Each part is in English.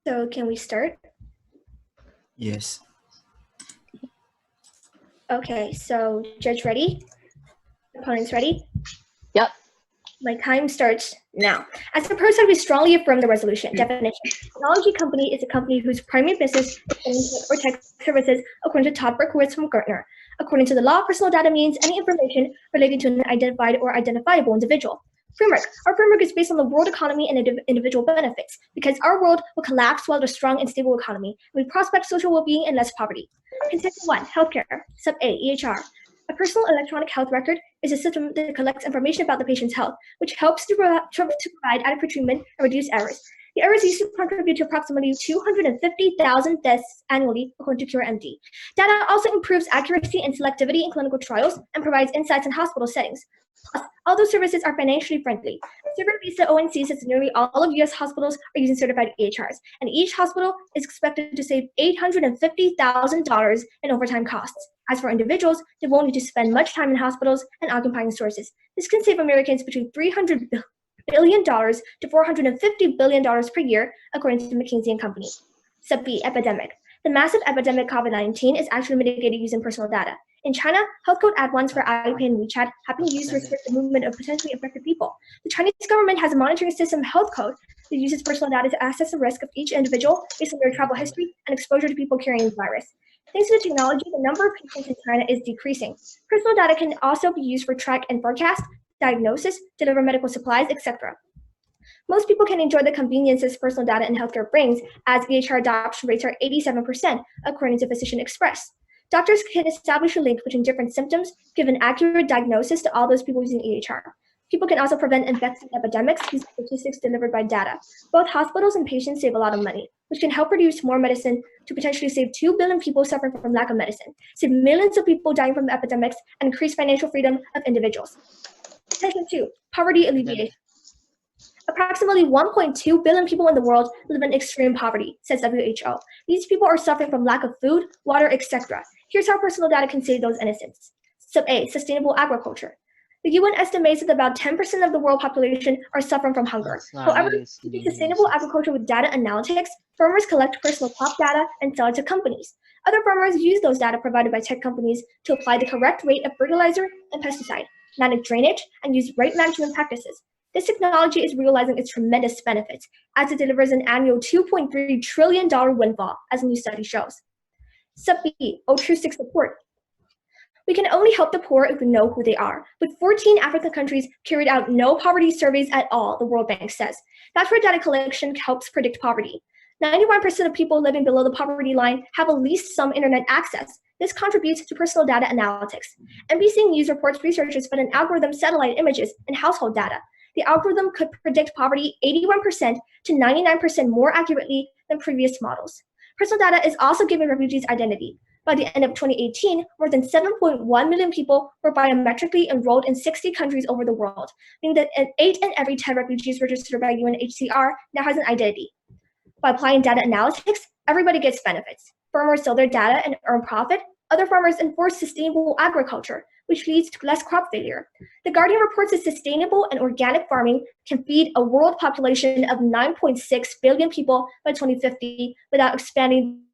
So can we start? Yes. Okay, so judge ready? Opponents ready? Yep. My time starts now. As proposed, we strongly affirm the resolution. Definition. Technology company is a company whose primary business is or tech services according to Todd Berkowitz from Gartner. According to the law, personal data means any information relating to an identified or identifiable individual. Framework. Our framework is based on the world economy and individual benefits, because our world will collapse without a strong and stable economy. We prospect social well-being and less poverty. Contention 1. Healthcare. Sub A. EHR. A personal electronic health record is a system that collects information about the patient's health, which helps to provide adequate treatment and reduce errors. The errors used to contribute to approximately 250,000 deaths annually, according to QRMD. Data also improves accuracy and selectivity in clinical trials and provides insights in hospital settings. Plus, all those services are financially friendly. Survey Visa ONC says that nearly all of U.S. hospitals are using certified EHRs, and each hospital is expected to save $850,000 in overtime costs. As for individuals, they won't need to spend much time in hospitals and occupying sources. This can save Americans between $300 billion to $450 billion per year, according to McKinsey & Company. Sub B, epidemic. The massive epidemic COVID-19 is actually mitigated using personal data. In China, health code ad-ons for Alipay and WeChat have been used to restrict the movement of potentially affected people. The Chinese government has a monitoring system, health code, that uses personal data to assess the risk of each individual based on their travel history and exposure to people carrying the virus. Thanks to the technology, the number of patients in China is decreasing. Personal data can also be used for track and forecast, diagnosis, deliver medical supplies, etc. Most people can enjoy the conveniences personal data and healthcare brings, as EHR adoption rates are 87%, according to Physician Express. Doctors can establish a link between different symptoms, give an accurate diagnosis to all those people using EHR. People can also prevent infectious epidemics using statistics delivered by data. Both hospitals and patients save a lot of money, which can help produce more medicine to potentially save 2 billion people suffering from lack of medicine, save millions of people dying from epidemics, and increase financial freedom of individuals. Section 2, poverty alleviation. Approximately 1.2 billion people in the world live in extreme poverty, says WHO. These people are suffering from lack of food, water, etc. Here's how personal data can save those innocents. Sub A, sustainable agriculture. The UN estimates that about 10% of the world population are suffering from hunger. However, to do sustainable agriculture with data analytics, farmers collect personal crop data and sell it to companies. Other farmers use those data provided by tech companies to apply the correct rate of fertilizer and pesticide, manage drainage, and use right management practices. This technology is realizing its tremendous benefits, as it delivers an annual $2.3 trillion windfall, as a new study shows. Sub B, altruistic support. We can only help the poor if we know who they are. But 14 African countries carried out no poverty surveys at all, the World Bank says. That's where data collection helps predict poverty. 91% of people living below the poverty line have at least some internet access. This contributes to personal data analytics. NBC News reports researchers found an algorithm satellite images and household data. The algorithm could predict poverty 81% to 99% more accurately than previous models. Personal data is also giving refugees identity. By the end of 2018, more than 7.1 million people were biometrically enrolled in 60 countries over the world, meaning that 8 in every 10 refugees registered by UNHCR now has an identity. By applying data analytics, everybody gets benefits. Farmers sell their data and earn profit. Other farmers enforce sustainable agriculture, which leads to less crop failure. The Guardian reports that sustainable and organic farming can feed a world population of 9.6 billion people by 2050 without expanding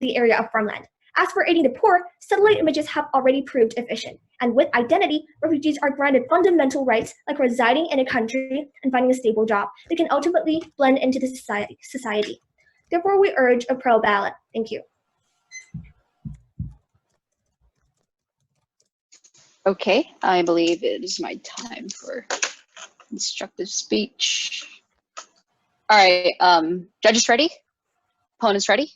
the area of farmland. As for aiding the poor, satellite images have already proved efficient. And with identity, refugees are granted fundamental rights like residing in a country and finding a stable job. They can ultimately blend into the society. Therefore, we urge a pro ballot. Thank you. Okay, I believe it is my time for constructive speech. All right, judges ready? Opponents ready?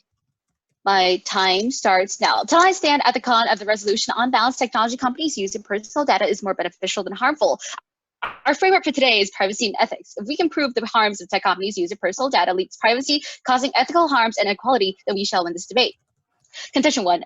My time starts now. Till I stand at the con of the resolution, on balance, technology companies using personal data is more beneficial than harmful. Our framework for today is privacy and ethics. If we can prove the harms of tech companies using personal data leaks privacy, causing ethical harms and inequality, then we shall win this debate. Contention 1,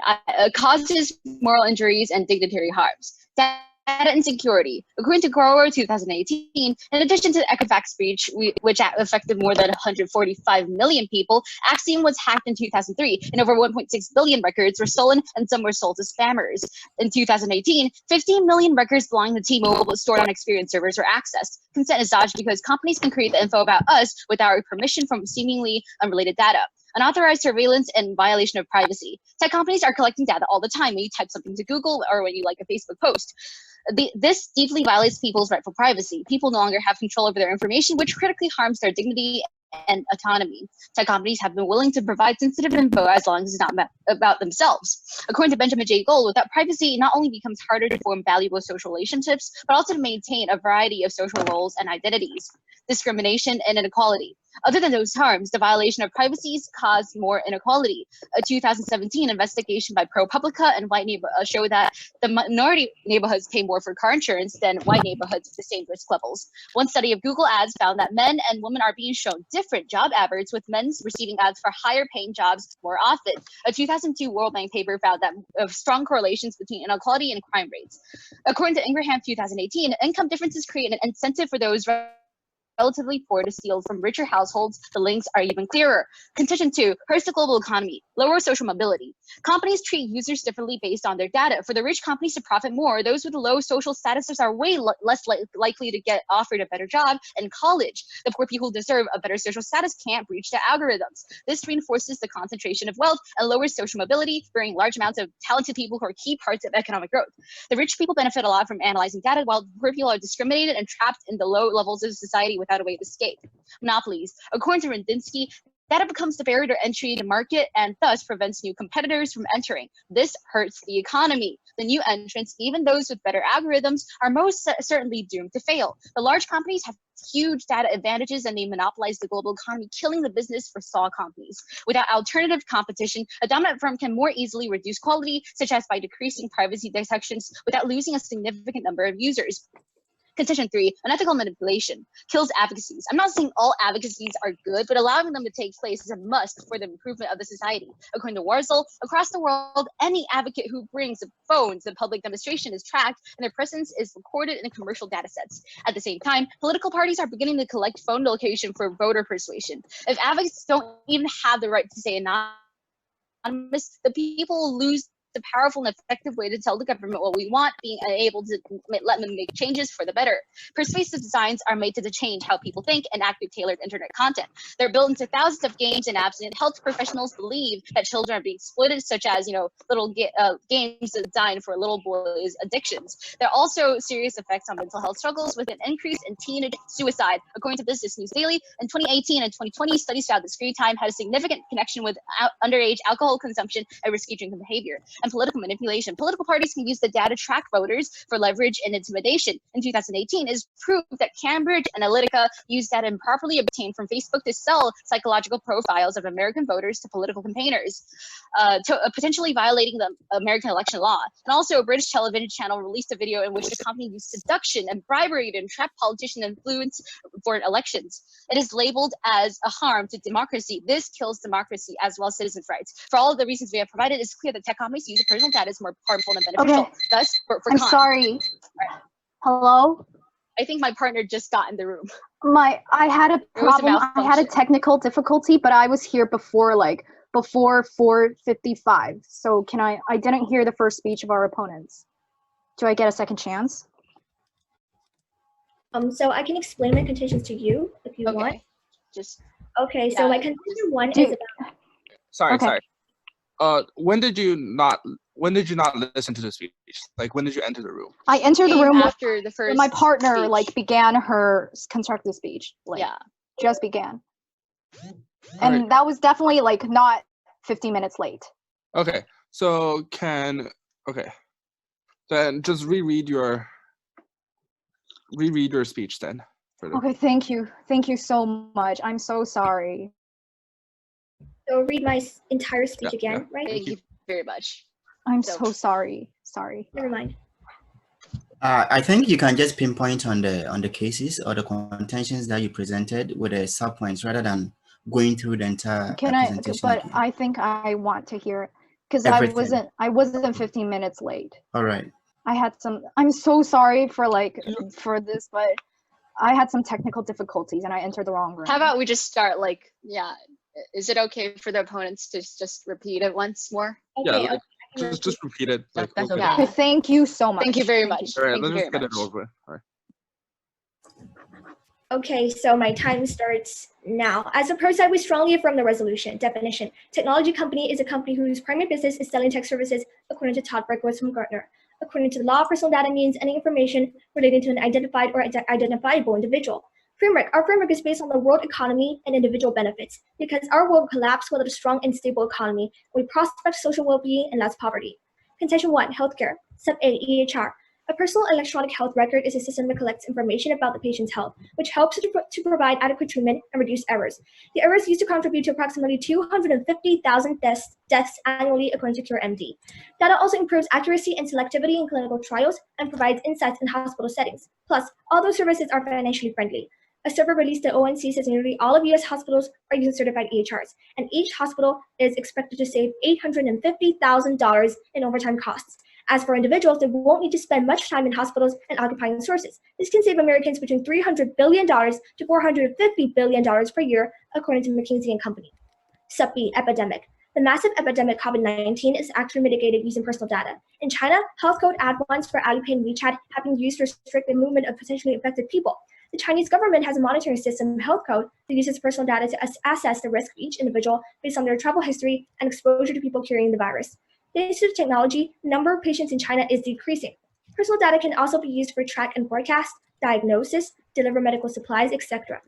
causes moral injuries and dignitary harms. Data Data insecurity. According to Grower 2018, in addition to the Equifax breach, which affected more than 145 million people, Axiom was hacked in 2003, and over 1.6 billion records were stolen, and some were sold to spammers. In 2018, 15 million records belonging to T-Mobile but stored on Experian servers were accessed. Consent is dodged because companies can create the info about us without our permission from seemingly unrelated data. Unauthorized surveillance and violation of privacy. Tech companies are collecting data all the time when you type something to Google or when you like a Facebook post. This deeply violates people's rightful privacy. People no longer have control over their information, which critically harms their dignity and autonomy. Tech companies have been willing to provide sensitive info as long as it's not about themselves. According to Benjamin J. Gold, without privacy, not only becomes harder to form valuable social relationships, but also to maintain a variety of social roles and identities, discrimination, and inequality. Other than those harms, the violation of privacy caused more inequality. A 2017 investigation by ProPublica and White neighborhoods showed that the minority neighborhoods pay more for car insurance than white neighborhoods with the same risk levels. One study of Google Ads found that men and women are being shown different job adverts, with men receiving ads for higher paying jobs more often. A 2002 World Bank paper found that strong correlations between inequality and crime rates. According to Ingraham 2018, income differences create an incentive for those relatively poor to steal from richer households. The links are even clearer. Condition 2 hurts the global economy, lower social mobility. Companies treat users differently based on their data. For the rich companies to profit more, those with low social statuses are way less likely to get offered a better job in college. The poor people who deserve a better social status can't breach the algorithms. This reinforces the concentration of wealth and lowers social mobility, bringing large amounts of talented people who are key parts of economic growth. The rich people benefit a lot from analyzing data, while the poor people are discriminated and trapped in the low levels of society without a way to escape. Monopolies. According to Randinsky, data becomes the barrier to entry to market and thus prevents new competitors from entering. This hurts the economy. The new entrants, even those with better algorithms, are most certainly doomed to fail. The large companies have huge data advantages and they monopolize the global economy, killing the business for small companies. Without alternative competition, a dominant firm can more easily reduce quality, such as by decreasing privacy detections without losing a significant number of users. Condition 3, unethical manipulation, kills advocacies. I'm not saying all advocacies are good, but allowing them to take place is a must for the improvement of the society. According to Warzel, across the world, any advocate who brings a phone to public demonstration is tracked and their presence is recorded in commercial data sets. At the same time, political parties are beginning to collect phone location for voter persuasion. If advocates don't even have the right to stay anonymous, the people will lose the powerful and effective way to tell the government what we want, being able to let them make changes for the better. Persuasive designs are made to change how people think and act with tailored internet content. They're built into thousands of games and apps, and it helps professionals believe that children are being exploited, such as little games designed for little boys' addictions. There are also serious effects on mental health struggles, with an increase in teenage suicide. According to Business News Daily, in 2018 and 2020, studies found that screen time had a significant connection with underage alcohol consumption and risky drinking behavior. And political manipulation. Political parties can use the data to track voters for leverage and intimidation. In 2018, it is proved that Cambridge Analytica used data improperly obtained from Facebook to sell psychological profiles of American voters to political campaigners, potentially violating the American election law. And also, a British television channel released a video in which the company used seduction and bribery to entrap politician influence for elections. It is labeled as a harm to democracy. This kills democracy as well as citizens' rights. For all of the reasons we have provided, it's clear that tech companies use personal data is more harmful than beneficial. Okay. Thus, for I'm con. sorry. Right. Hello? I think my partner just got in the room. I had a There was a problem. I had a malfunction. technical difficulty, but I was here before 4:55. So I didn't hear the first speech of our opponents. Do I get a second chance? So I can explain my conditions to you if you want. Just Okay, so my condition 1 is about. Sorry. When did you not listen to the speech? Like, when did you enter the room? I entered the came room after the first when my partner speech. began her constructive speech. Just began. And Right. that was definitely not 15 minutes late. Okay. So then just reread your speech then. Okay, thank you. Thank you so much. I'm so sorry. So read my entire speech again, right? Thank you very much. I'm so sorry. Sorry. Never mind. I think you can just pinpoint on the cases or the contentions that you presented with the subpoints rather than going through the entire presentation. But again. I think I want to hear it because I wasn't 15 minutes late. All right. I'm so sorry for for this, but I had some technical difficulties and I entered the wrong room. How about we just start yeah. Is it okay for the opponents to just repeat it once more? Okay, Yeah, okay. just repeat it. Like, That's okay. okay. Yeah. Thank you so much. Thank you very much. All right, Thank you let's very just get it much. over. All right. Okay, so my time starts now. As a pro side, we strongly affirm the resolution. Definition: technology company is a company whose primary business is selling tech services, according to Todd Berkowitz from Gartner. According to the law, personal data means any information relating to an identified or identifiable individual. Framework: our framework is based on the world economy and individual benefits, because our world collapsed without a strong and stable economy. We prospect social well-being and less poverty. Contention 1, healthcare. Sub A, EHR. A personal electronic health record is a system that collects information about the patient's health, which helps to provide adequate treatment and reduce errors. The errors used to contribute to approximately 250,000 deaths annually, according to CureMD. Data also improves accuracy and selectivity in clinical trials and provides insights in hospital settings. Plus, all those services are financially friendly. A survey released at ONC says nearly all of U.S. hospitals are using certified EHRs, and each hospital is expected to save $850,000 in overtime costs. As for individuals, they won't need to spend much time in hospitals and occupying sources. This can save Americans between $300 billion to $450 billion per year, according to McKinsey & Company. Sub B, epidemic. The massive epidemic COVID-19 is actually mitigated using personal data. In China, health code ad ones for Alipay and WeChat have been used to restrict the movement of potentially infected people. The Chinese government has a monitoring system, health code, that uses personal data to assess the risk of each individual based on their travel history and exposure to people carrying the virus. Thanks to the technology, the number of patients in China is decreasing. Personal data can also be used for track and forecast, diagnosis, deliver medical supplies, etc.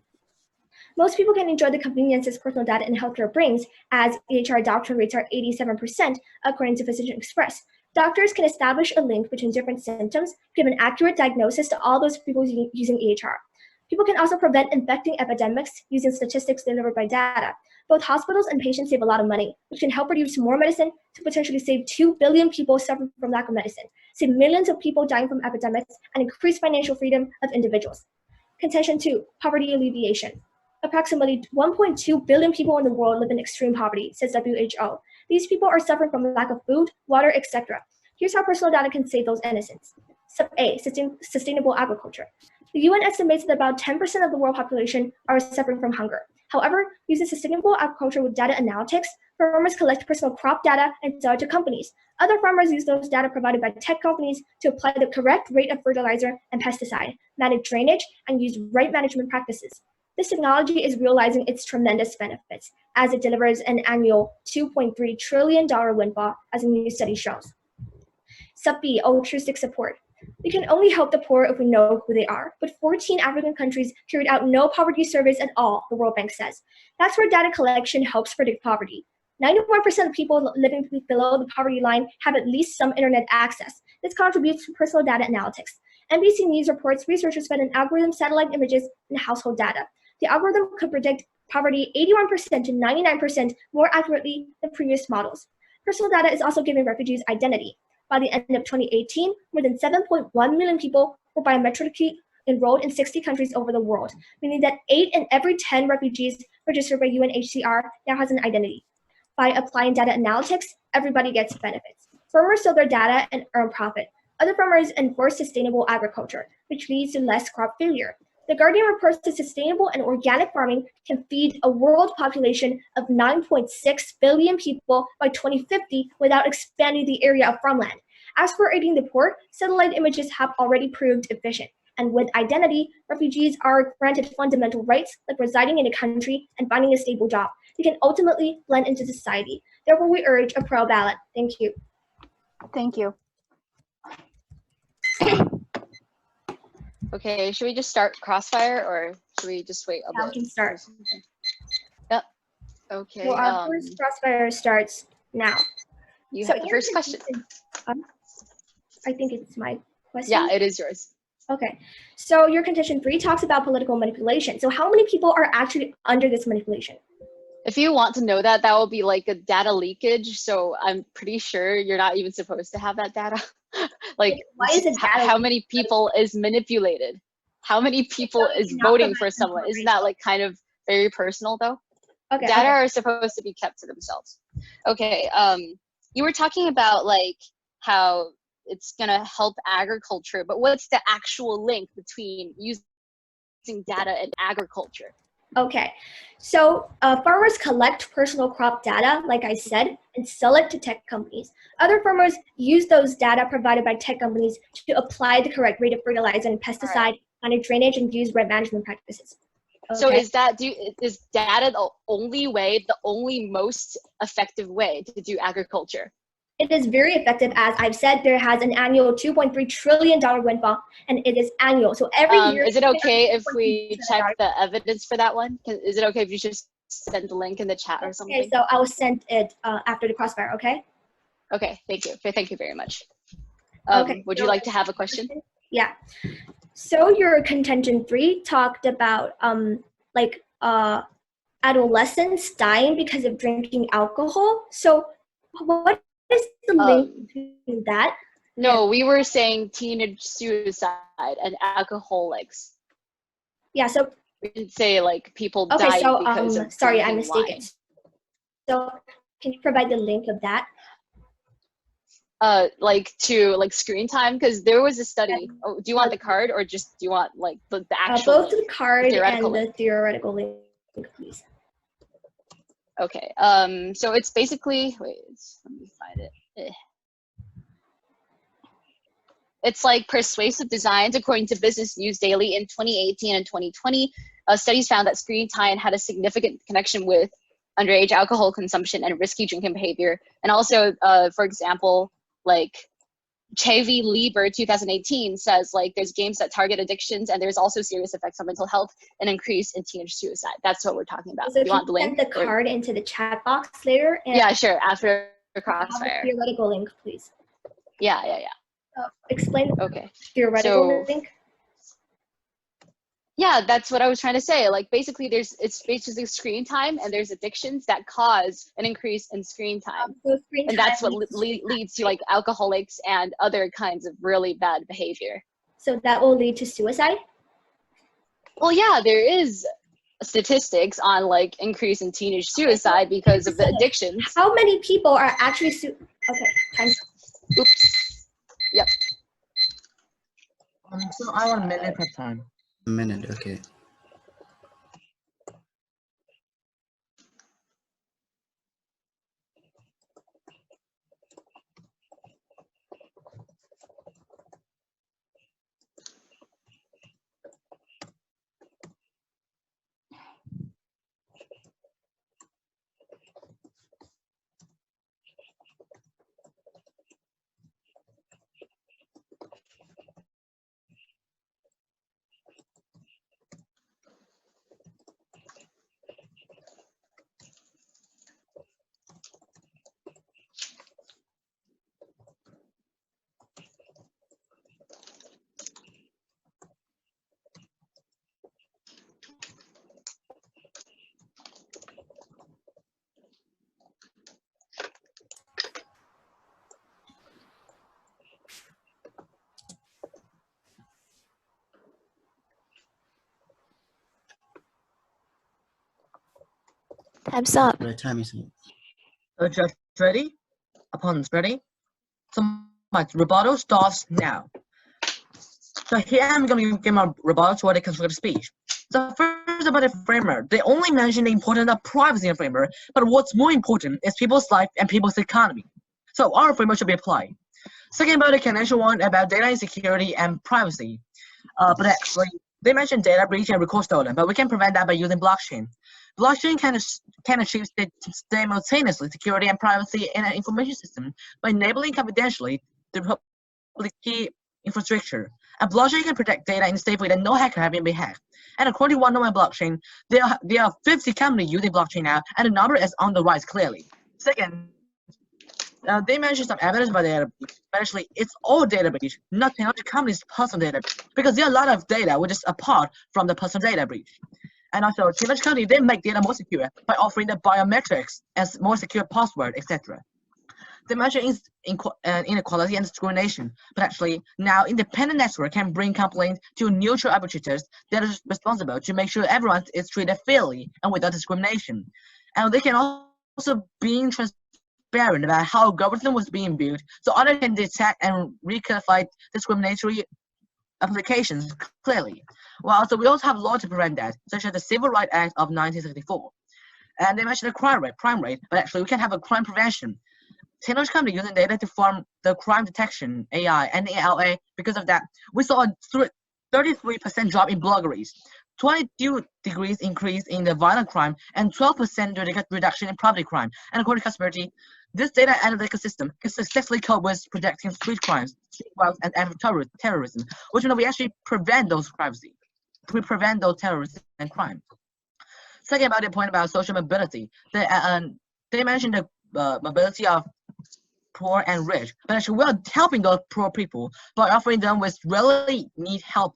Most people can enjoy the conveniences personal data in healthcare brings, as EHR adoption rates are 87%, according to Physician Express. Doctors can establish a link between different symptoms, give an accurate diagnosis to all those people using EHR. People can also prevent infecting epidemics using statistics delivered by data. Both hospitals and patients save a lot of money, which can help produce more medicine to potentially save 2 billion people suffering from lack of medicine, save millions of people dying from epidemics, and increase financial freedom of individuals. Contention 2, poverty alleviation. Approximately 1.2 billion people in the world live in extreme poverty, says WHO. These people are suffering from lack of food, water, etc. Here's how personal data can save those innocents. Sub A, sustainable agriculture. The UN estimates that about 10% of the world population are suffering from hunger. However, using sustainable agriculture with data analytics, farmers collect personal crop data and sell it to companies. Other farmers use those data provided by tech companies to apply the correct rate of fertilizer and pesticide, manage drainage, and use right management practices. This technology is realizing its tremendous benefits, as it delivers an annual $2.3 trillion windfall, as a new study shows. Sub B, altruistic support. We can only help the poor if we know who they are, but 14 African countries carried out no poverty surveys at all, the World Bank says. That's where data collection helps predict poverty. 91% of people living below the poverty line have at least some internet access. This contributes to personal data analytics. NBC News reports researchers fed an algorithm satellite images and household data. The algorithm could predict poverty 81% to 99% more accurately than previous models. Personal data is also giving refugees identity. By the end of 2018, more than 7.1 million people were biometrically enrolled in 60 countries over the world, meaning that 8 in every 10 refugees registered by UNHCR now has an identity. By applying data analytics, everybody gets benefits. Farmers sell their data and earn profit. Other farmers enforce sustainable agriculture, which leads to less crop failure. The Guardian reports that sustainable and organic farming can feed a world population of 9.6 billion people by 2050 without expanding the area of farmland. As for aiding the poor, satellite images have already proved efficient. And with identity, refugees are granted fundamental rights like residing in a country and finding a stable job. They can ultimately blend into society. Therefore, we urge a pro ballot. Thank you. Thank you. Okay, should we just start crossfire or should we just wait a Now bit? we can start. Yep. Okay. Well, our first crossfire starts now. You So have the your first question. I think it's my question. Yeah, it is yours. Okay. So your contention 3 talks about political manipulation. So how many people are actually under this manipulation? If you want to know that, that will be like a data leakage. So I'm pretty sure you're not even supposed to have that data. Like, why is it data how many people is manipulated? How many people is voting for someone? Isn't that like kind of very personal though? Okay. Data Okay. are supposed to be kept to themselves. Okay. You were talking about like how it's gonna help agriculture, but what's the actual link between using data and agriculture? Okay, so farmers collect personal crop data, like I said, and sell it to tech companies. Other farmers use those data provided by tech companies to apply the correct rate of fertilizer and pesticide, manage drainage, and use right management practices. Okay. So is data the only way, the only most effective way to do agriculture? It is very effective. As I've said, there has an annual $2.3 trillion windfall, and it is annual. So every year. Is it okay if we check the evidence for that one? Is it okay if you just send the link in the chat or something? Okay, so I'll send it after the crossfire, okay? Okay, thank you. Thank you very much. Okay, would you like to have a question? Yeah. So your contention 3 talked about adolescents dying because of drinking alcohol. So what is the link between that? No, we were saying teenage suicide and alcoholics. Yeah, so we didn't say like people okay, dying so because of sorry, I'm drinking mistaken. So can you provide the link of that? To screen time, because there was a study. Oh, do you want the card or just do you want like the actual both the card and the theoretical link, please. Okay, so it's basically, wait, let me find it. It's like persuasive designs. According to Business News Daily in 2018 and 2020, studies found that screen time had a significant connection with underage alcohol consumption and risky drinking behavior. And also, for example, like Chavi Lieber 2018 says like there's games that target addictions and there's also serious effects on mental health and increase in teenage suicide. That's what we're talking about. So you want the link? Send the card into the chat box later. And yeah, sure. After the crossfire. Theoretical link, please. Yeah. Explain the okay. theoretical link. Yeah, that's what I was trying to say. Like basically it's basically screen time and there's addictions that cause an increase in screen time. And that's what leads to like alcoholics and other kinds of really bad behavior. So that will lead to suicide? Well, yeah, there is statistics on like increase in teenage suicide because of the addictions. How many people are actually okay, time. Oops. Yep. So I want a minute at time. A minute, okay. Time's up. The time is up. Just ready? Opponents ready? So my rebuttal starts now. So here I'm going to give my rebuttal to what it constructed speech. So first about the framework, they only mention the importance of privacy in framework, but what's more important is people's life and people's economy. So our framework should be applied. Second about the connection one about data insecurity and privacy. But actually, they mentioned data breach and recourse stolen, but we can prevent that by using blockchain. Blockchain can achieve simultaneously security and privacy in an information system by enabling confidentially the public key infrastructure. And blockchain can protect data in a safe way that no hacker have been hacked. And according to one known blockchain, there are 50 companies using blockchain now, and the number is on the rise clearly. Second, they mentioned some evidence about data breach, but actually it's all data breach, not technology companies' personal data breach, because there are a lot of data which is apart from the personal data breach. And also, technology companies, they make data more secure by offering the biometrics as more secure password, etc. They mention inequality and discrimination, but actually now independent network can bring complaints to neutral arbitrators that are responsible to make sure everyone is treated fairly and without discrimination. And they can also bring transparency transparent about how government was being built, so others can detect and reclassify discriminatory applications clearly. Well, also we also have laws to prevent that, such as the Civil Rights Act of 1964. And they mentioned the crime rate, but actually we can have a crime prevention. Technology company using data to form the crime detection, AI, and ALA. Because of that, we saw a 33% drop in burglaries, 22 degrees increase in the violent crime, and 12% reduction in property crime. And according to Kasperty, this data analytical system can successfully cope with predicting street crimes, street violence, and terrorism, which we actually prevent those crimes. We prevent those terrorism and crime. Second, about the point about social mobility, they mentioned the mobility of poor and rich, but actually we're helping those poor people by offering them with really need help.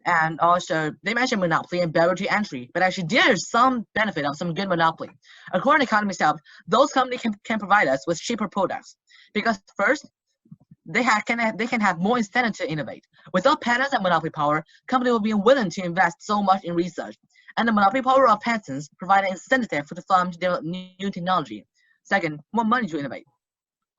And also they mentioned monopoly and barrier to entry, but actually there is some benefit of some good monopoly. According to Economist Help, those companies can provide us with cheaper products because first they can have more incentive to innovate. Without patents and monopoly power, companies will be unwilling to invest so much in research. And the monopoly power of patents provide an incentive for the firm to develop new technology. Second, more money to innovate.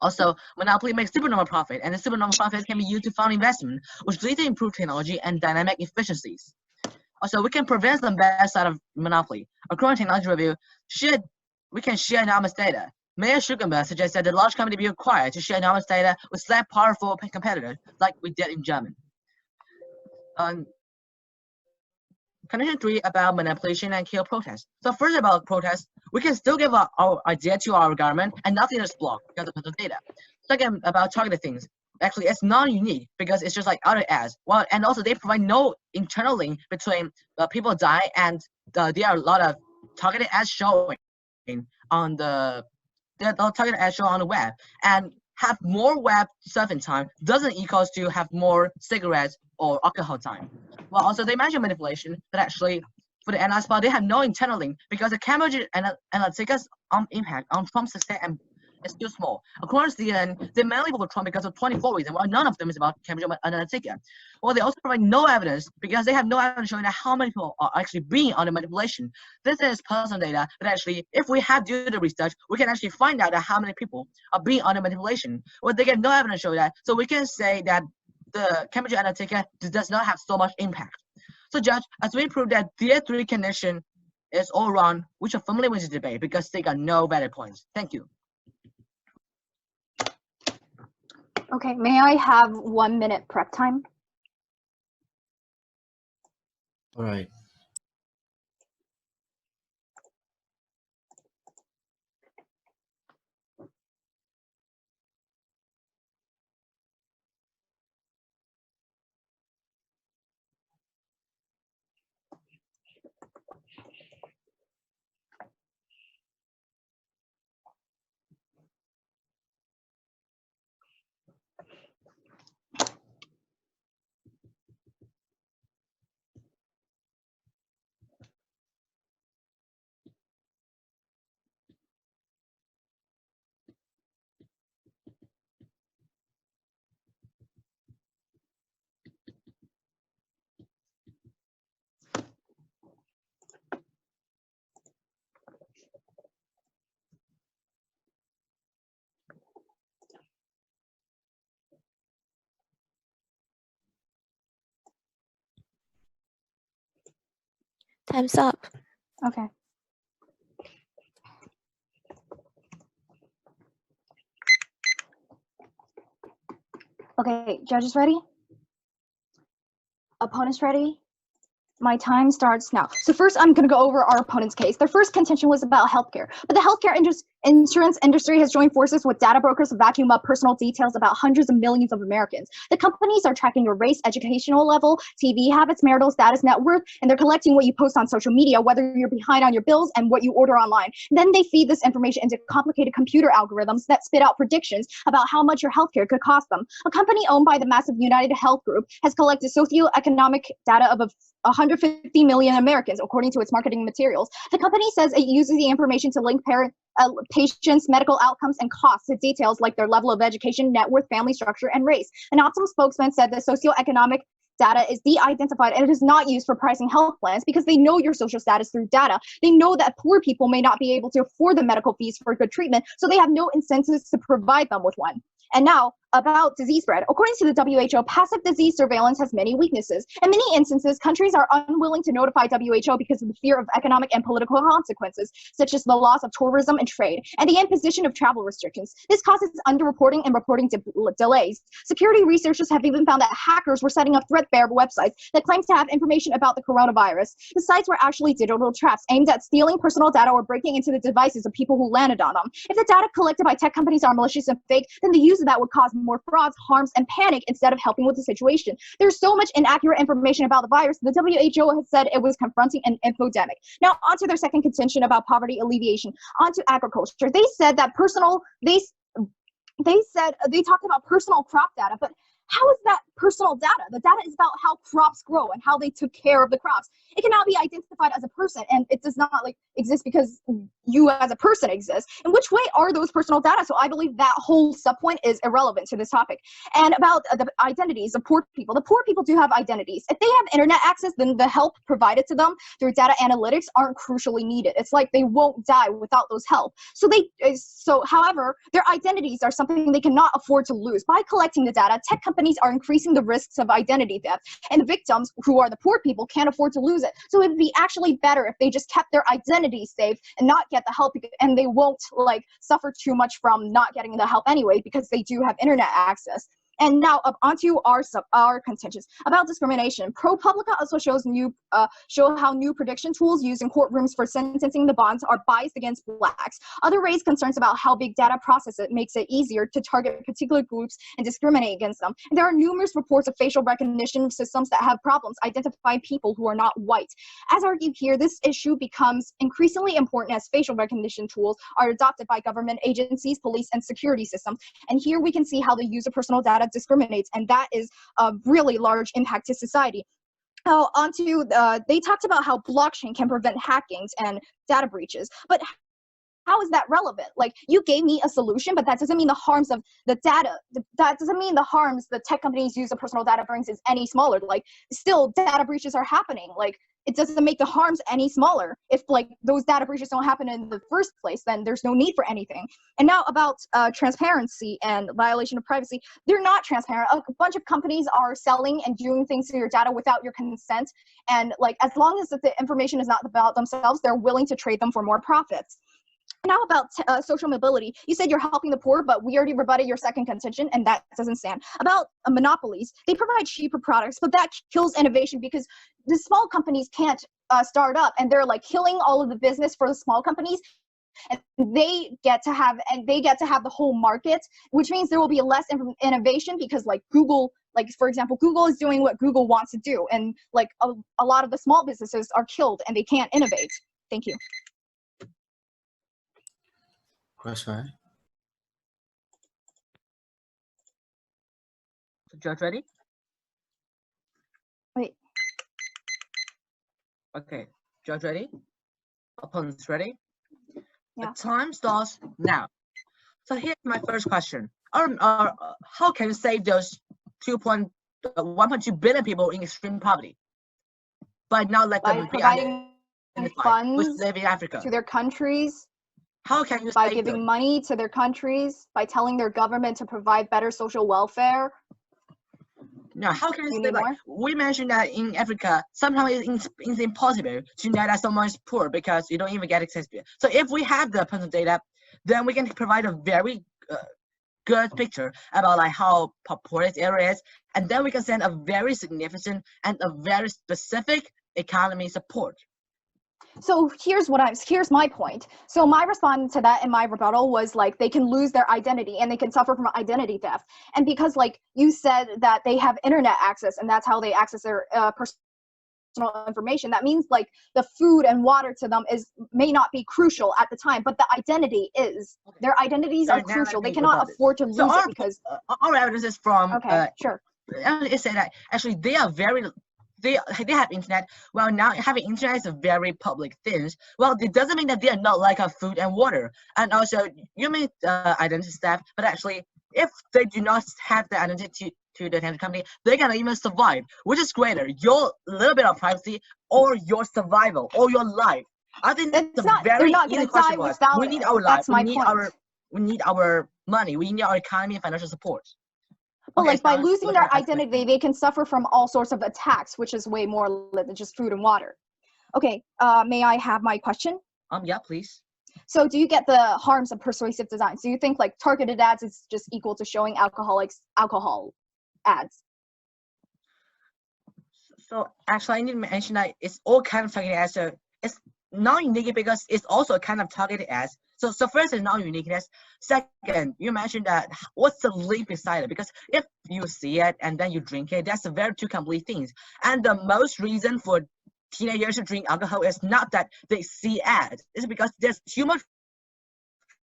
Also, monopoly makes supernormal profit, and the supernormal profit can be used to fund investment, which leads to improved technology and dynamic efficiencies. Also, we can prevent the bad side of monopoly. According to Technology Review, we can share anonymous data. Mayor Schugenberg suggests that the large company be required to share anonymous data with less powerful competitors, like we did in Germany. Condition 3 about manipulation and kill protests. So first about protests, we can still give our idea to our government and nothing is blocked because of the data. Second, about targeted things. Actually, it's not unique because it's just like other ads. Well, and also they provide no internal link between people die and there are a lot of targeted ads showing on the targeted ads showing on the web, and have more web surfing time doesn't equals to have more cigarettes or alcohol time. Well, also they mention manipulation, but actually for the analysis part, they have no internal link because the Cambridge Analytica's impact on Trump's success is still small. According to CNN, they mainly vote for Trump because of 24 reasons, while none of them is about Cambridge Analytica. Well, they also provide no evidence because they have no evidence showing that how many people are actually being under manipulation. This is personal data, but actually, if we have to do the research, we can actually find out that how many people are being under manipulation. Well, they get no evidence showing that, so we can say that the Cambridge Analytica does not have so much impact. So, Judge, as we prove that tier 3 condition is all wrong, we should firmly win this debate because they got no valid points. Thank you. Okay, may I have 1 minute prep time? All right. Time's up. Okay. Okay, judges ready? Opponents ready? My time starts now. So first, I'm going to go over our opponent's case. Their first contention was about healthcare, but the healthcare insurance industry has joined forces with data brokers to vacuum up personal details about hundreds of millions of Americans. The companies are tracking your race, educational level, TV habits, marital status, net worth, and they're collecting what you post on social media, whether you're behind on your bills and what you order online. Then they feed this information into complicated computer algorithms that spit out predictions about how much your healthcare could cost them. A company owned by the massive United Health Group has collected socioeconomic data of 150 million Americans, according to its marketing materials. The company says it uses the information to link patients' medical outcomes and costs to details like their level of education, net worth, family structure, and race. An Optum spokesman said the socioeconomic data is de-identified and it is not used for pricing health plans because they know your social status through data. They know that poor people may not be able to afford the medical fees for good treatment, so they have no incentives to provide them with one. And now, about disease spread. According to the WHO, passive disease surveillance has many weaknesses. In many instances, countries are unwilling to notify WHO because of the fear of economic and political consequences, such as the loss of tourism and trade, and the imposition of travel restrictions. This causes underreporting and reporting delays. Security researchers have even found that hackers were setting up threat-bearer websites that claimed to have information about the coronavirus. The sites were actually digital traps aimed at stealing personal data or breaking into the devices of people who landed on them. If the data collected by tech companies are malicious and fake, then the use of that would cause more frauds, harms, and panic instead of helping with the situation. There's so much inaccurate information about the virus, the WHO has said it was confronting an infodemic. Now, on to their second contention about poverty alleviation. On to agriculture. They said that they talked about personal crop data, but how is that personal data? The data is about how crops grow and how they took care of the crops. It cannot be identified as a person, and it does not exist because you as a person exist. In which way are those personal data? So I believe that whole subpoint is irrelevant to this topic. And about the identities of poor people. The poor people do have identities. If they have internet access, then the help provided to them through data analytics aren't crucially needed. It's like they won't die without those help. However, their identities are something they cannot afford to lose. By collecting the data, tech companies are increasing the risks of identity theft, and the victims, who are the poor people, can't afford to lose it. So it'd be actually better if they just kept their identity safe and not get the help, and they won't suffer too much from not getting the help anyway because they do have internet access. And now up onto our contentions about discrimination. ProPublica also show how new prediction tools used in courtrooms for sentencing the bonds are biased against blacks. Other raise concerns about how big data processing makes it easier to target particular groups and discriminate against them. And there are numerous reports of facial recognition systems that have problems identifying people who are not white. As argued here, this issue becomes increasingly important as facial recognition tools are adopted by government agencies, police, and security systems. And here we can see how the use of personal data discriminates, and that is a really large impact to society. They talked about how blockchain can prevent hackings and data breaches, but how is that relevant? You gave me a solution, but that doesn't mean the harms of the data, that doesn't mean the harms the tech companies use of personal data brings is any smaller. Still data breaches are happening. It doesn't make the harms any smaller. If those data breaches don't happen in the first place, then there's no need for anything. And now about transparency and violation of privacy. They're not transparent. A bunch of companies are selling and doing things to your data without your consent. And as long as the information is not about themselves, they're willing to trade them for more profits. Now about social mobility, you said you're helping the poor, but we already rebutted your second contention, and that doesn't stand. About monopolies, they provide cheaper products, but that kills innovation because the small companies can't start up, and they're killing all of the business for the small companies, and they get to have the whole market, which means there will be less innovation because Google. For example, Google is doing what Google wants to do, and a lot of the small businesses are killed and they can't innovate. Thank you. Crossfire. Judge ready? Wait. Okay, judge ready? Opponents ready? Yeah. The time starts now. So here's my first question. How can you save those 1.2 billion people in extreme poverty by not let them providing funds live in Africa to their countries? How can you by save giving them? money to their countries, by telling their government to provide better social welfare? Now, how can you You save? need more? We mentioned that in Africa, sometimes it's impossible to know that someone is poor because you don't even get access to it. So if we have the personal data, then we can provide a very good picture about how poor this area is, and then we can send a very significant and a very specific economy support. So here's my point. So my response to that in my rebuttal was they can lose their identity and they can suffer from identity theft. And because you said that they have internet access and that's how they access their personal information, that means the food and water to them may not be crucial at the time, but the identity is. Their identities are crucial. They cannot afford to lose it because our evidence is from sure. It said that actually they have internet. Well, now having internet is a very public thing. Well, it doesn't mean that they are not food and water. And also, you may identity theft, but actually, if they do not have the identity to the tangent company, they can even survive. Which is greater, your little bit of privacy or your survival or your life? I think It's that's a not, they're very not easy gonna question die for us. without We need it. our life. That's my point. We need our money. We need our economy and financial support. But Okay, like by so losing look their at that identity, question. they can suffer from all sorts of attacks, which is way more than just food and water. Okay, may I have my question? Yeah, please. So do you get the harms of persuasive design? So you think like targeted ads is just equal to showing alcohol ads? So actually, I need to mention that it's all kind of targeted ads. So it's not unique because it's also a kind of targeted ads. So first is not uniqueness. Second, you mentioned that what's the link beside it? Because if you see it and then you drink it, that's a very two complete things. And the most reason for teenagers to drink alcohol is not that they see ads. It's because there's too much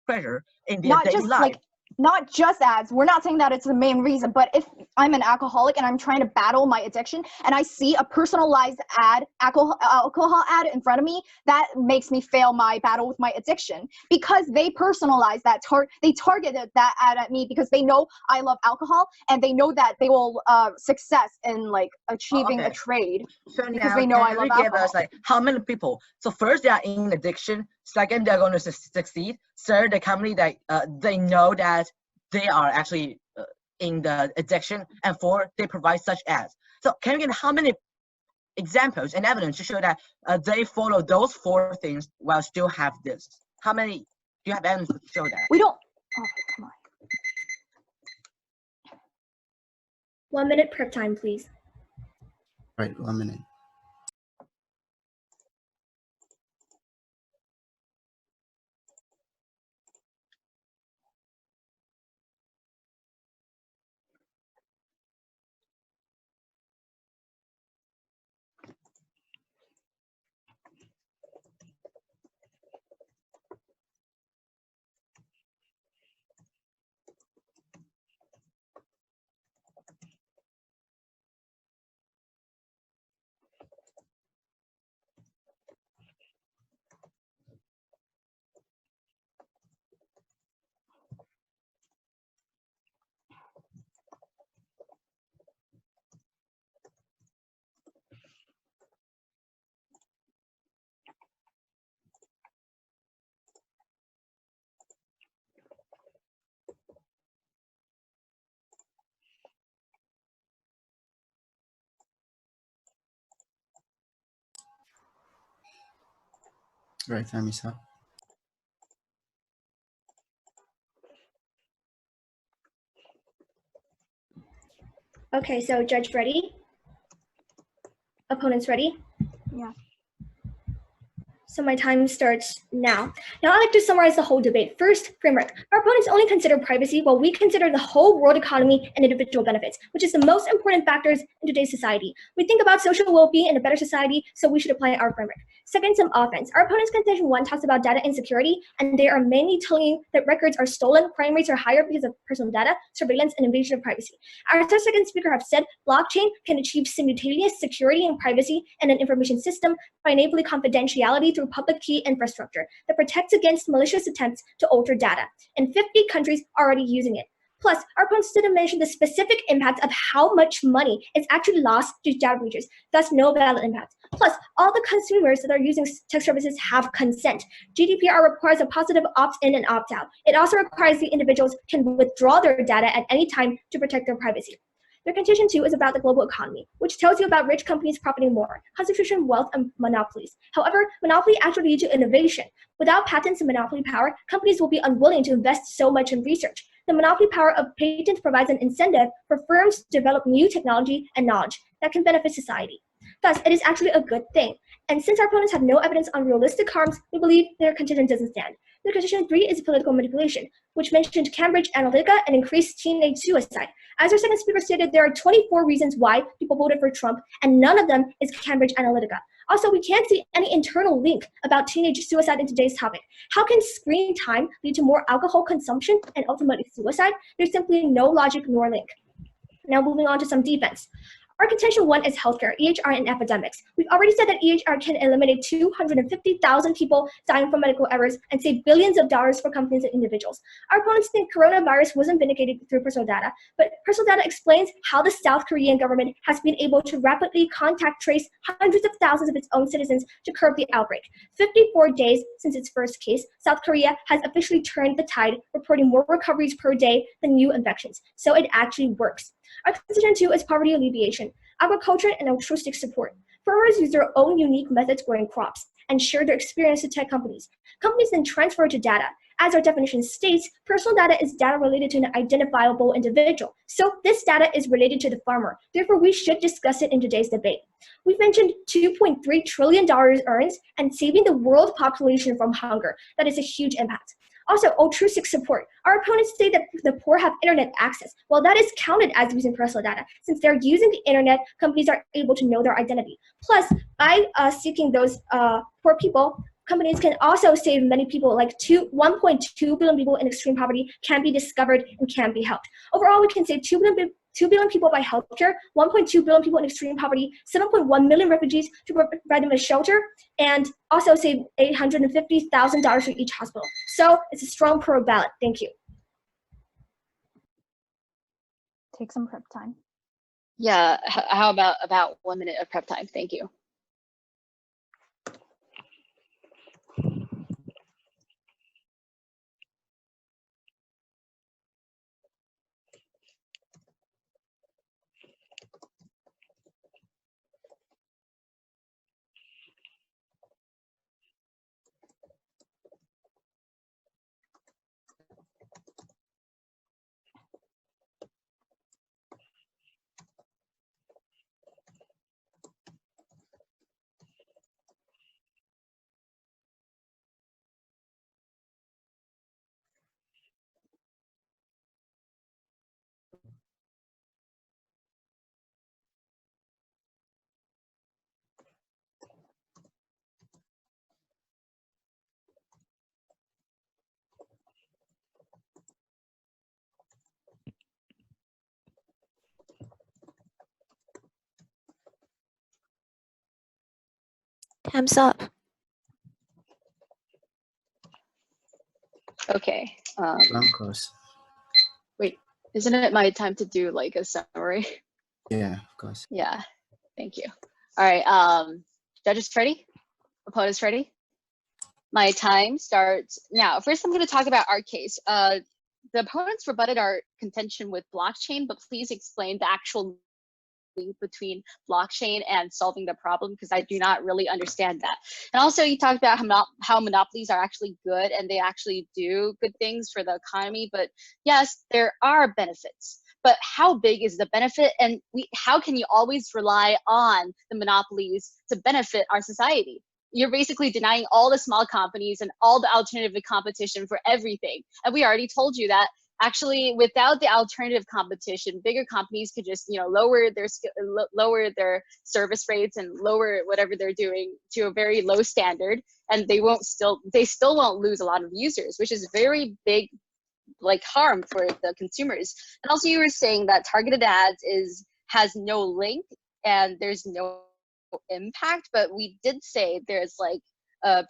pressure in their daily life. Not just ads. We're not saying that it's the main reason, but if I'm an alcoholic and I'm trying to battle my addiction and I see a personalized ad, alcohol ad in front of me, that makes me fail my battle with my addiction because they personalized that, they targeted that ad at me because they know I love alcohol and they know that they will success in like achieving a trade because they know I love alcohol. Give us like how many people? So first they are in addiction. Second, they're going to succeed. Third, the company that they know that they are actually in the addiction, and fourth, they provide such ads. So can you get how many examples and evidence to show that they follow those four things while still have this? How many do you have evidence to show that? We don't. Oh, come on. 1 minute prep time, please. Right, 1 minute. Right, time is up. Okay, so judge ready? Opponents ready? Yeah. So my time starts now. Now I'd like to summarize the whole debate. First, framework. Our opponents only consider privacy while we consider the whole world economy and individual benefits, which is the most important factors in today's society. We think about social well-being and a better society, so we should apply our framework. Second, some offense. Our opponent's contention 1 talks about data insecurity, and they are mainly telling you that records are stolen, crime rates are higher because of personal data, surveillance, and invasion of privacy. Our second speaker have said blockchain can achieve simultaneous security and privacy in an information system by enabling confidentiality through public key infrastructure that protects against malicious attempts to alter data. And 50 countries are already using it. Plus, our opponents didn't mention the specific impacts of how much money is actually lost due to data breaches, thus no valid impact. Plus, all the consumers that are using tech services have consent. GDPR requires a positive opt-in and opt-out. It also requires the individuals can withdraw their data at any time to protect their privacy. Their contention 2 is about the global economy, which tells you about rich companies profiting more, concentration, wealth, and monopolies. However, monopoly actually leads to innovation. Without patents and monopoly power, companies will be unwilling to invest so much in research. The monopoly power of patents provides an incentive for firms to develop new technology and knowledge that can benefit society. Thus, it is actually a good thing. And since our opponents have no evidence on realistic harms, we believe their contention doesn't stand. Their contention 3 is political manipulation, which mentioned Cambridge Analytica and increased teenage suicide. As our second speaker stated, there are 24 reasons why people voted for Trump, and none of them is Cambridge Analytica. Also, we can't see any internal link about teenage suicide in today's topic. How can screen time lead to more alcohol consumption and ultimately suicide? There's simply no logic nor link. Now moving on to some defense. Our contention one is healthcare, EHR, and epidemics. We've already said that EHR can eliminate 250,000 people dying from medical errors and save billions of dollars for companies and individuals. Our opponents think coronavirus wasn't vindicated through personal data, but personal data explains how the South Korean government has been able to rapidly contact trace hundreds of thousands of its own citizens to curb the outbreak. 54 days since its first case, South Korea has officially turned the tide, reporting more recoveries per day than new infections. So it actually works. Our constituent two is poverty alleviation, agriculture, and altruistic support. Farmers use their own unique methods growing crops and share their experience to tech companies. Companies then transfer to data. As our definition states, personal data is data related to an identifiable individual. So this data is related to the farmer. Therefore, we should discuss it in today's debate. We've mentioned $2.3 trillion earns and saving the world population from hunger. That is a huge impact. Also, altruistic support. Our opponents say that the poor have internet access. Well, that is counted as using personal data. Since they're using the internet, companies are able to know their identity. Plus, by seeking those poor people, companies can also save many people, like 1.2 billion people in extreme poverty can be discovered and can be helped. Overall, we can save 2 billion people by healthcare, 1.2 billion people in extreme poverty, 7.1 million refugees to provide them a shelter, and also save $850,000 for each hospital. So it's a strong pro ballot. Thank you. Take some prep time. Yeah, how about 1 minute of prep time? Thank you. Time's up. Okay. Long course. Wait, isn't it my time to do like a summary? Yeah, of course. Yeah, thank you. All right, judges ready? Opponents ready? My time starts now. First, I'm going to talk about our case. The opponents rebutted our contention with blockchain, but please explain the actual link between blockchain and solving the problem, because I do not really understand that. And also, you talked about how monopolies are actually good and they actually do good things for the economy. But yes, there are benefits. But how big is the benefit? And how can you always rely on the monopolies to benefit our society? You're basically denying all the small companies and all the alternative competition for everything. And we already told you that actually without the alternative competition, bigger companies could just lower their service rates and lower whatever they're doing to a very low standard, and they still won't lose a lot of users, which is very big harm for the consumers. And also, you were saying that targeted ads has no link and there's no impact, but we did say there's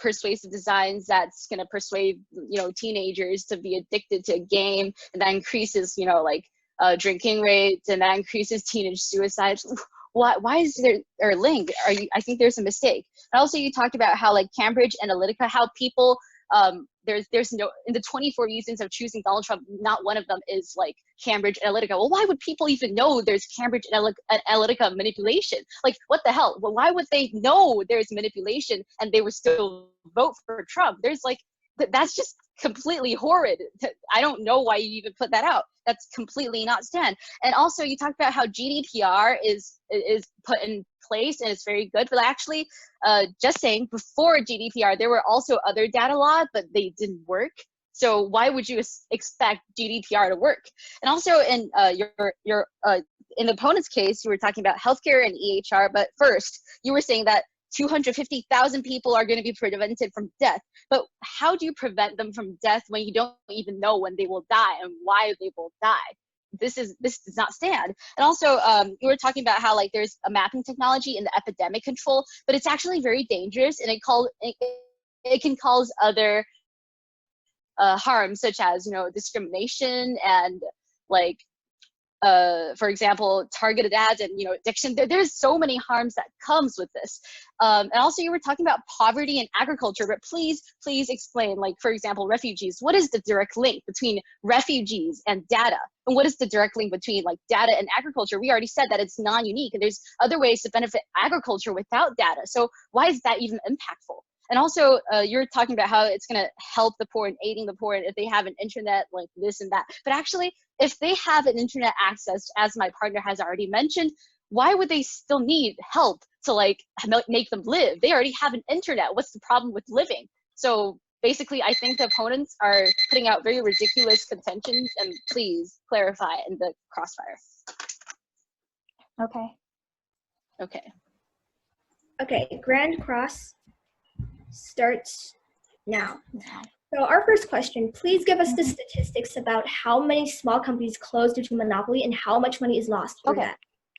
persuasive designs that's going to persuade teenagers to be addicted to a game, and that increases drinking rates, and that increases teenage suicides. Why is there a link? I think there's a mistake. And also, you talked about how Cambridge Analytica, how people there's no, in the 24 reasons of choosing Donald Trump, not one of them is Cambridge Analytica. Well, why would people even know there's Cambridge Analytica manipulation? What the hell? Well, why would they know there's manipulation and they would still vote for Trump? There's that's just completely horrid. I don't know why you even put that out. That's completely not stand. And also, you talked about how GDPR is put in place and it's very good, but actually, just saying, before GDPR, there were also other data laws, but they didn't work. So why would you expect GDPR to work? And also, in your in the opponent's case, you were talking about healthcare and EHR, but first, you were saying that 250,000 people are going to be prevented from death. But how do you prevent them from death when you don't even know when they will die and why they will die? this does not stand. And also, you were talking about how like there's a mapping technology in the epidemic control, but it's actually very dangerous, and it can cause other harms, such as discrimination and like for example, targeted ads and addiction. There's so many harms that comes with this. And also, you were talking about poverty and agriculture, but please explain, like, for example, refugees. What is the direct link between refugees and data? And what is the direct link between like data and agriculture? We already said that it's non-unique, and there's other ways to benefit agriculture without data. So why is that even impactful? And also, you're talking about how it's going to help the poor and aiding the poor if they have an internet, like this and that. But actually, if they have an internet access, as my partner has already mentioned, why would they still need help to like make them live? They already have an internet. What's the problem with living? So basically, I think the opponents are putting out very ridiculous contentions, and please clarify in the crossfire. Okay. Okay. Okay, Grand Cross starts now. So our first question, please give us the statistics about how many small companies closed due to monopoly and how much money is lost through that.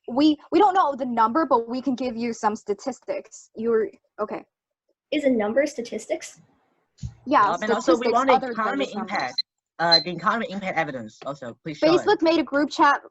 We don't know the number, but we can give you some statistics. Okay. Is a number statistics? Yeah, and also we want the other than economy these numbers. impact. The economy impact evidence also, please show Facebook it. made a group chat,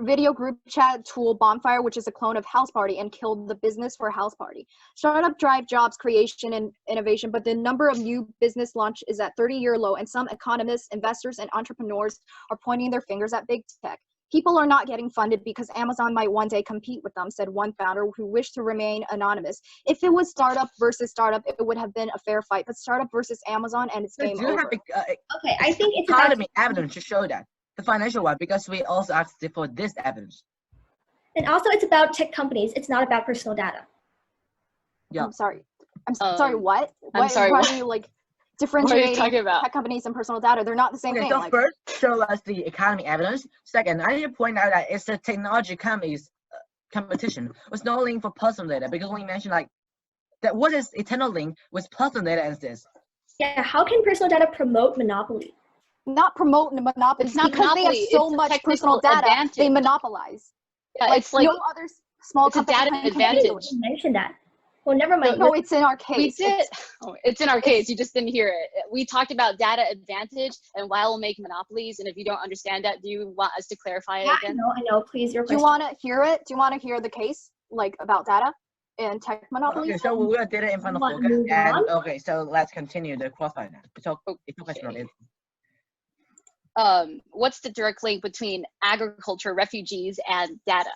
video group chat tool Bonfire, which is a clone of House Party, and killed the business for House Party. Startup drive jobs creation and innovation, but the number of new business launch is at 30-year low, and some economists, investors, and entrepreneurs are pointing their fingers at big tech. People are not getting funded because Amazon might one day compete with them, said one founder who wished to remain anonymous. If it was startup versus startup, it would have been a fair fight, but startup versus Amazon, and it's game over. Okay, I think it's economy evidence to show that, the financial one, because we also asked for this evidence. And also it's about tech companies. It's not about personal data. Yeah. I'm sorry, what? I'm sorry, why what? are you like What are you differentiating talking about? tech companies and personal data? They're not the same Okay, thing. so Like, first, show us the economy evidence. Second, I need to point out that it's a technology companies competition with no link for personal data, because we mentioned like that what is eternal link with personal data as this. Yeah, how can personal data promote monopoly? not promote the monopoly, It's not because monopoly, they have so it's a much technical personal data, advantage. they monopolize. Yeah, Like, it's like no other small it's a company data can compete advantage. with it. You mentioned that. Well, never mind. No, it's in our we case. did. It's in our case. You just didn't hear it. We talked about data advantage and why we'll make monopolies. And if you don't understand that, do you want us to clarify it Yeah, again? I know. Please, your Do you question. want to hear it? Do you want to hear the case, like, about data and tech monopolies? Okay, so we got data in front of Want to focus, move and on? okay, so let's continue the crossfire now. It's a question on it. What's the direct link between agriculture, refugees, and data?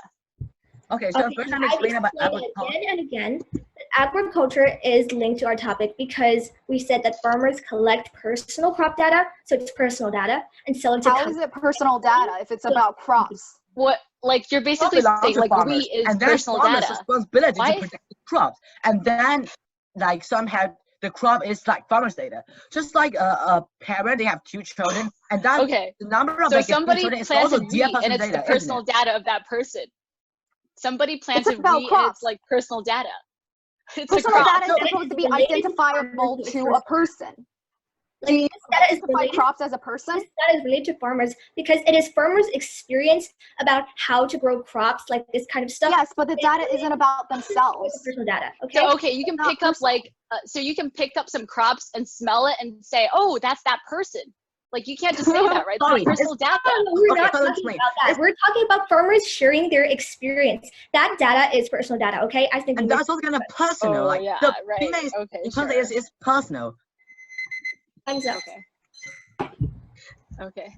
Okay, so Okay, first I'm I've explaining about explained agriculture. again and again that agriculture is linked to our topic because we said that farmers collect personal crop data, so it's personal data, and sell it to How is companies. it personal data if it's about crops? What, like, you're basically Belongs saying to like farmers, wheat is and that's personal farmers' data. responsibility Why? to protect the crops, and then like somehow the crop is like farmers' data. Just like a parent, they have 2 children, and that Okay. the number of So like 2 somebody children is also planted their wheat, and personal it's data, the personal isn't it? data of that person. Somebody planted about wheat, and crops. it's like personal data. It's a Personal crop. data is supposed to be Related to identifiable farmers, to it's a person. Like, Do you this data is identify related. crops as a person? This data is related to farmers because it is farmers' experience about how to grow crops, like this kind of stuff. Yes, but the data isn't about It's themselves. personal data. Okay. So okay, you can Not pick up personal. like so you can pick up some crops and smell it and say, oh, that's that person. Like you can't just say that, right? It's Sorry, not personal data. No, we're Okay, not so let's talking explain. about that. We're talking about farmers sharing their experience. That data is personal data. Okay. I think. And that's also kind of personal. Oh, like yeah, the right. thing is, Okay, in terms sure. is personal. Time's up. Okay. Okay.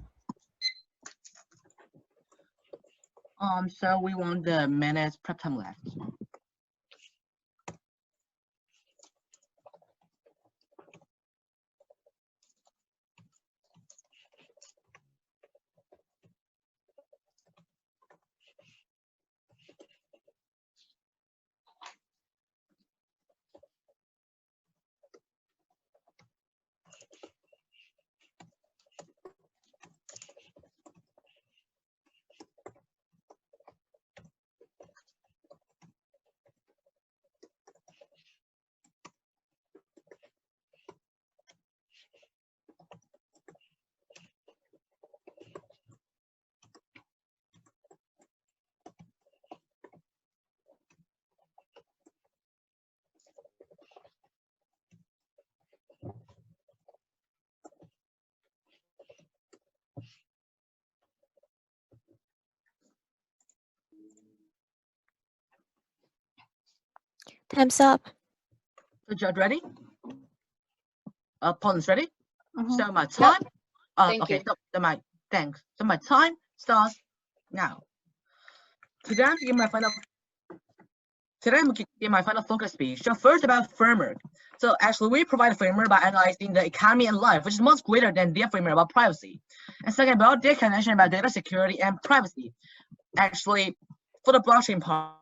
So we want the minutes prep time left. Time's up. So judge ready? Opponents ready? Mhm. So my time. Thank Okay. you. So my thanks. So my time starts now. Today I'm giving my final. Today I'm giving my final focus speech. So first about framework. So actually we provide a framework by analyzing the economy and life, which is much greater than their framework about privacy. And second about their connection about data security and privacy. Actually, for the blockchain part,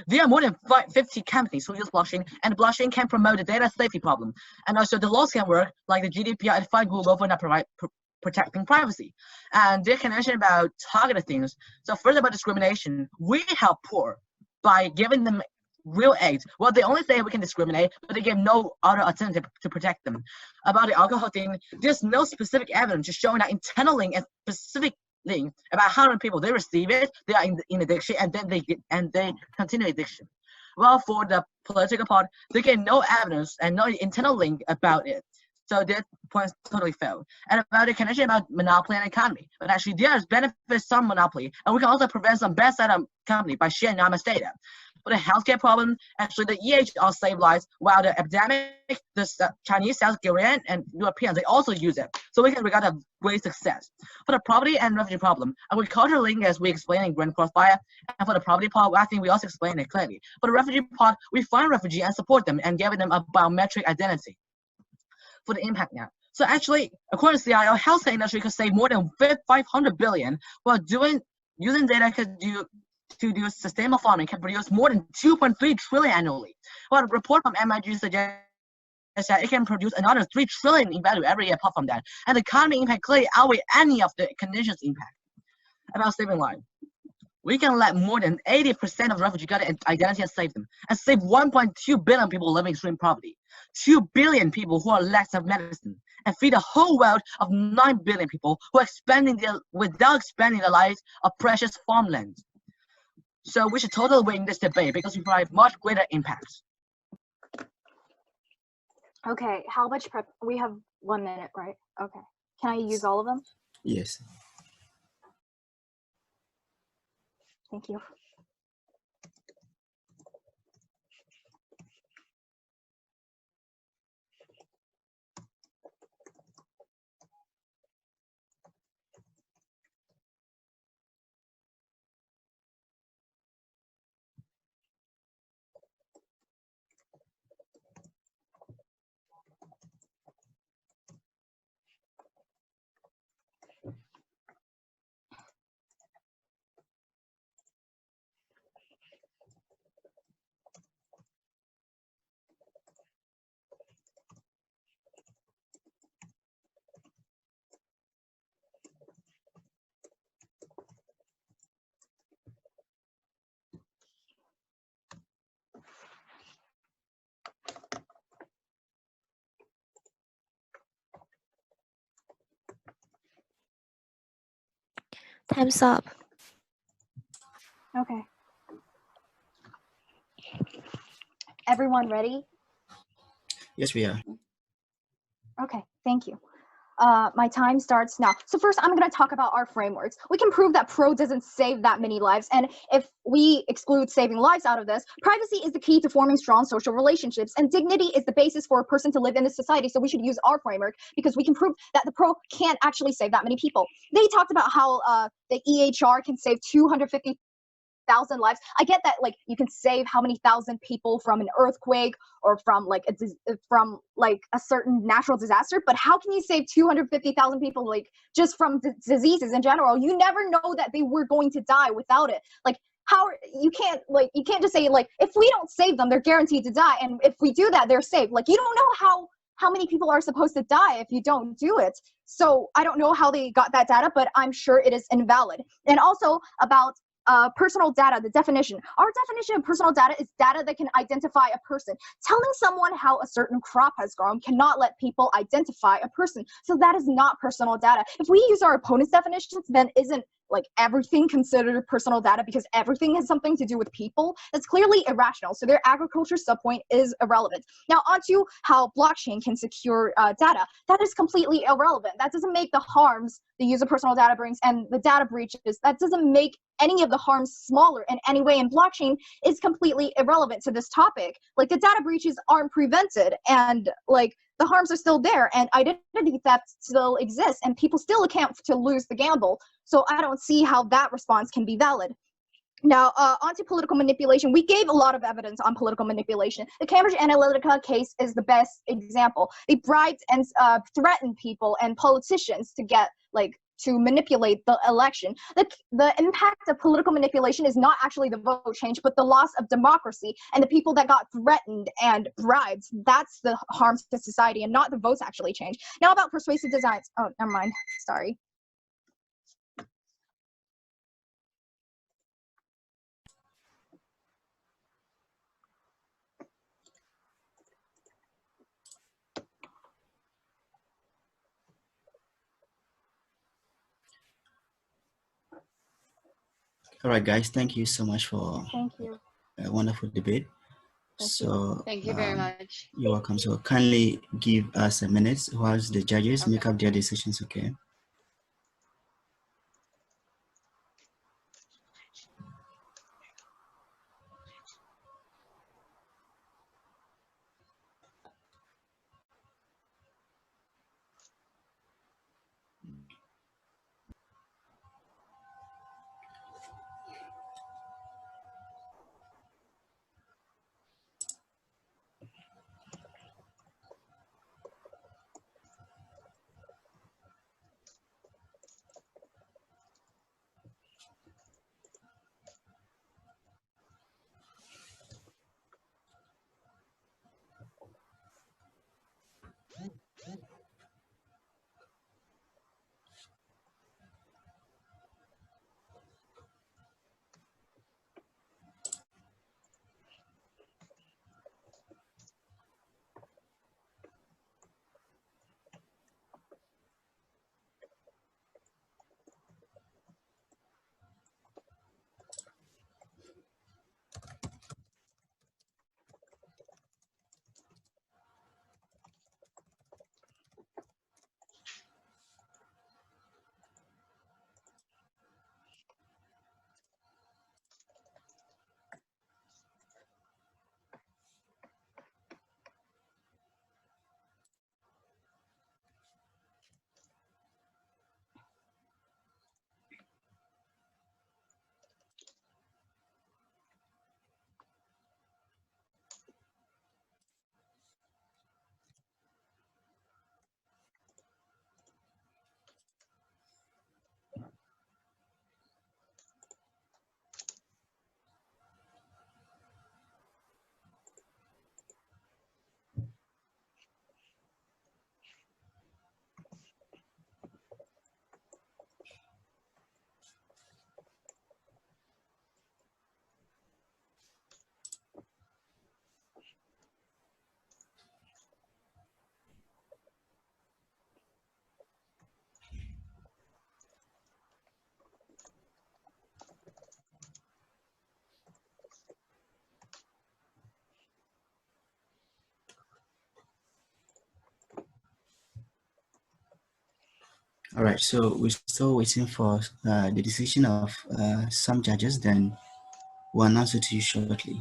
there are more than 50 companies who use blockchain, and blockchain can promote the data safety problem. And also the laws can work like the GDPR and fight Google for not protecting privacy. And their connection about targeted things. So first about discrimination, we help poor by giving them real aid. Well, they only say we can discriminate, but they give no other alternative to protect them. About the alcohol thing, there's no specific evidence showing that internally and specific thing about how many people they receive it, they are in addiction, and then they continue addiction. Well, for the political part, they get no evidence and no internal link about it. So that point totally failed. And about the connection about monopoly and economy, but actually there's benefits some monopoly, and we can also prevent some bad side of company by sharing anonymous data. For the healthcare problem, actually the EHR save lives, while the epidemic, the Chinese, South Korean, and Europeans, they also use it. So we can regard a great success. For the poverty and refugee problem, agricultural link as we explained in Grand Crossfire, and for the poverty part, I think we also explained it clearly. For the refugee part, we find refugees and support them and give them a biometric identity. For the impact now. So actually, according to CIO, healthcare industry could save more than 500 billion, while using data to do sustainable farming can produce more than 2.3 trillion annually. Well, a report from MIT suggests that it can produce another 3 trillion in value every year apart from that. And the economy impact clearly outweighs any of the conditions impact. About saving lives. We can let more than 80% of refugees get an identity and save them, and save 1.2 billion people living in extreme poverty, 2 billion people who are lacks of medicine, and feed a whole world of 9 billion people who are without expanding the lives of precious farmland. So we should totally win this debate because we provide much greater impacts. Okay, how much prep? We have 1 minute, right? Okay. Can I use all of them? Yes. Thank you. Time's up. Okay. Everyone ready? Yes, we are. Okay, thank you. My time starts now. So first, I'm going to talk about our frameworks. We can prove that pro doesn't save that many lives, and if we exclude saving lives out of this, privacy is the key to forming strong social relationships, and dignity is the basis for a person to live in this society, so we should use our framework because we can prove that the pro can't actually save that many people. They talked about how the EHR can save 250,000 lives. I get that, like, you can save how many thousand people from an earthquake or from like a certain natural disaster, but how can you save 250,000 people like just from diseases in general? You never know that they were going to die without it. Like, how you can't just say like if we don't save them, they're guaranteed to die, and if we do that, they're saved. Like, you don't know how many people are supposed to die if you don't do it. So I don't know how they got that data, but I'm sure it is invalid. And also about personal data, the definition. Our definition of personal data is data that can identify a person. Telling someone how a certain crop has grown cannot let people identify a person. So that is not personal data. If we use our opponent's definitions, then isn't like everything considered personal data because everything has something to do with people, that's clearly irrational. So their agriculture subpoint is irrelevant. Now onto how blockchain can secure data. That is completely irrelevant. That doesn't make the harms the use of personal data brings and the data breaches, that doesn't make any of the harms smaller in any way, and blockchain is completely irrelevant to this topic. Like the data breaches aren't prevented and like the harms are still there and identity theft still exists and people still account to lose the gamble. So I don't see how that response can be valid. Now, onto political manipulation. We gave a lot of evidence on political manipulation. The Cambridge Analytica case is the best example. They bribed and threatened people and politicians to get, like, to manipulate the election. The impact of political manipulation is not actually the vote change, but the loss of democracy and the people that got threatened and bribed. That's the harms to society and not the votes actually change. Now about persuasive designs. Oh, never mind. Sorry. All right, guys, thank you so much for Thank you. a wonderful debate. Thank you very much. You're welcome. So kindly give us a minute whilst the judges make up their decisions, okay? All right, so we're still waiting for the decision of some judges, then we'll announce it to you shortly.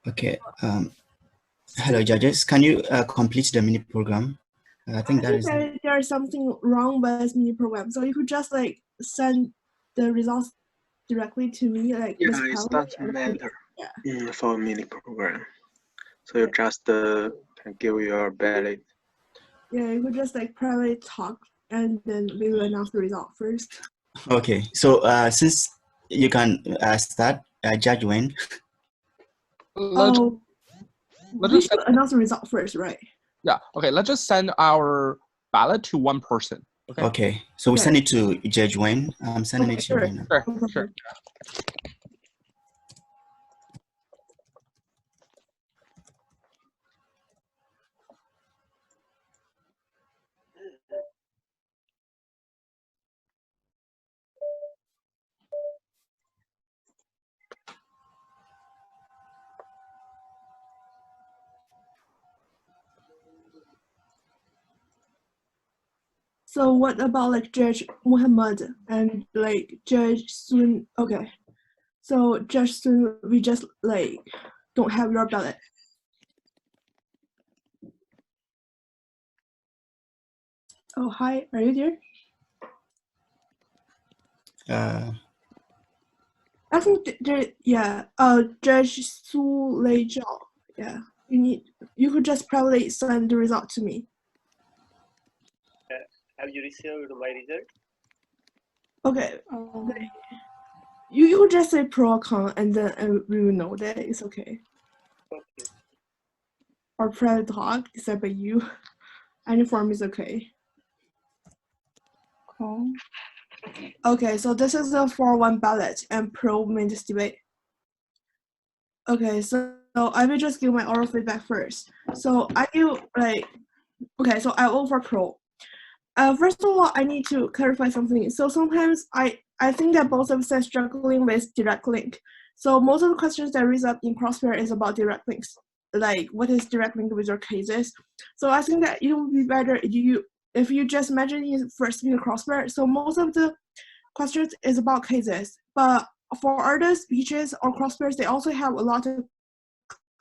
Okay. Hello, judges. Can you complete the mini program? I think that is. There's something wrong with mini program, so you could just like send the results directly to me, like Yeah, this it private, doesn't and then- matter Yeah. for a mini program. So you just can give your ballot. Yeah, you could just like private talk, and then we will announce the result first. Okay. So since you can start, Judge Wayne. Let's We just should announce the result first, right? yeah. Okay. Let's just send our ballot to one person. Okay. Okay. So we Okay. send it to Judge Wayne. I'm sending Okay, it to sure. you now. Sure. No problem. Sure. So what about like Judge Muhammad and like Judge Sun? Okay. So Judge Sun, we just like don't have your ballot. Oh, hi. Are you there? I think there, yeah. Judge Su Lei Zhao. Yeah. You could just probably send the result to me. Have you received my result? Okay. You could just say pro or con, and then we will know that it's okay. Okay. Or private talk, except by you. Any form is okay. Cool. Okay, so this is a 4-1 ballot and pro means debate. Okay, so I will just give my oral feedback first. So I do like, okay, so I vote for pro. First of all, I need to clarify something. So sometimes I think that both of us are struggling with direct link. So most of the questions that raise up in Crossfire is about direct links. Like what is direct link with your cases? So I think that it would be better if you just mention it first in the Crossfire. So most of the questions is about cases, but for other speeches or Crossfires, they also have a lot of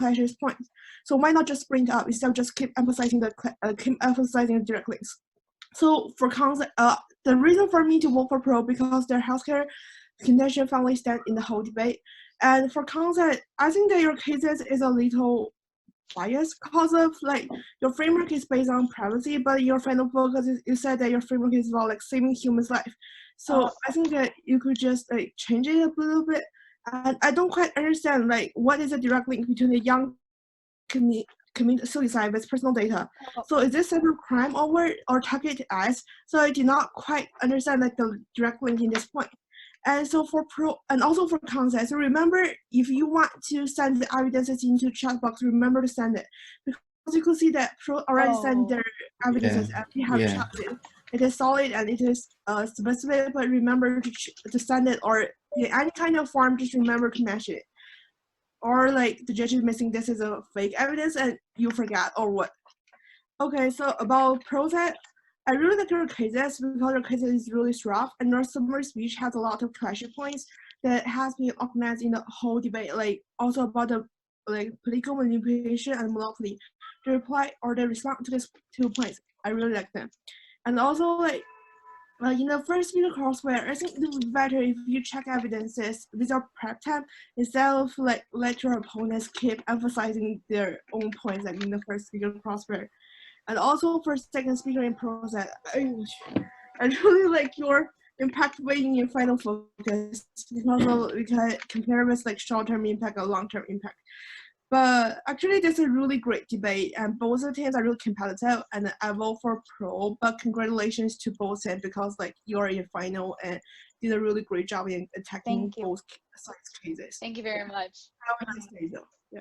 clashes points. So why not just bring it up instead of just keep emphasizing the direct links? So for cons, the reason for me to vote for pro because their healthcare condition finally stand in the whole debate. And for cons, I think that your cases is a little biased because of like your framework is based on privacy, but your final focus is you said that your framework is about like saving humans' life. So I think that you could just like change it a little bit. And I don't quite understand like what is the direct link between the young commit suicide with personal data. So is this cyber crime or targeted ads? So I did not quite understand like the direct link in this point. And so for pro and also for cons, so remember if you want to send the evidences into chat box, remember to send it because you could see that pro already sent their evidences and we have checked it. It is solid and it is specific, but remember to send it or in any kind of form, just remember to match it. Or like the judge is missing this is a fake evidence and you forget or what. Okay, so about process, I really like your cases because your case is really strong and your summary speech has a lot of question points that has been organized in the whole debate, like also about the like political manipulation and monopoly. The reply or the response to these 2 points, I really like them. And also like in the first video Crossfire, I think it would be better if you check evidences without prep time instead of like let your opponents keep emphasizing their own points like in the first video Crossfire. And also for second speaker in process, I really like your impact weighing in final focus because we can compare with like short-term impact or long-term impact. But actually, this is a really great debate, and both the teams are really competitive. And I vote for pro. But congratulations to both teams because like you're in final and did a really great job in attacking both sides cases. Thank you very much. Have a nice day, though. Yeah.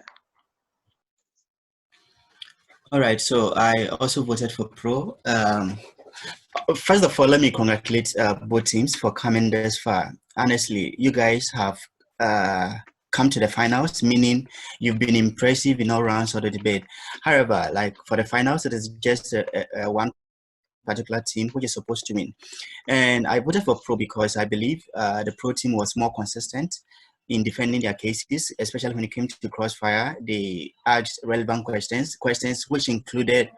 All right. So I also voted for pro. First of all, let me congratulate both teams for coming this far. Honestly, you guys have come to the finals, meaning you've been impressive in all rounds of the debate. However, like for the finals, it is just one particular team which is supposed to win. And I voted for pro because I believe the pro team was more consistent in defending their cases, especially when it came to Crossfire. They asked relevant questions which included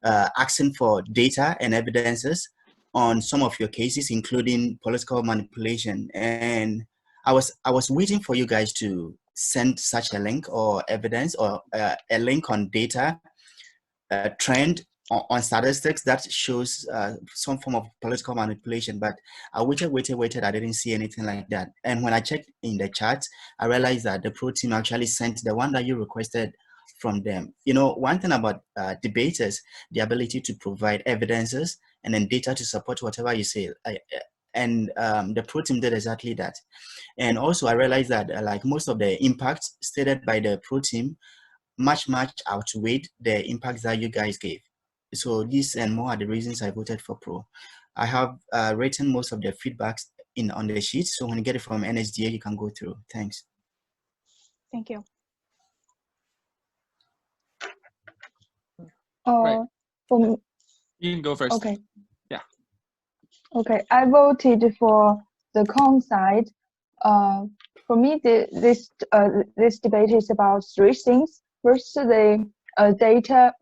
asking for data and evidences on some of your cases, including political manipulation. And I was waiting for you guys to send such a link or evidence or a link on data, trend on statistics that shows some form of political manipulation. But I waited. I didn't see anything like that. And when I checked in the chat, I realized that the pro team actually sent the one that you requested from them. You know, one thing about debaters, the ability to provide evidences and then data to support whatever you say. And the pro team did exactly that. And also I realized that like most of the impacts stated by the pro team much outweighed the impacts that you guys gave. So these and more are the reasons I voted for pro. I have written most of the feedbacks on the sheet. So when you get it from NSDA, you can go through. Thanks. Thank you. Right. For You can go first. Okay. Yeah. Okay, I voted for the con side. For me, this debate is about three things. First, the data,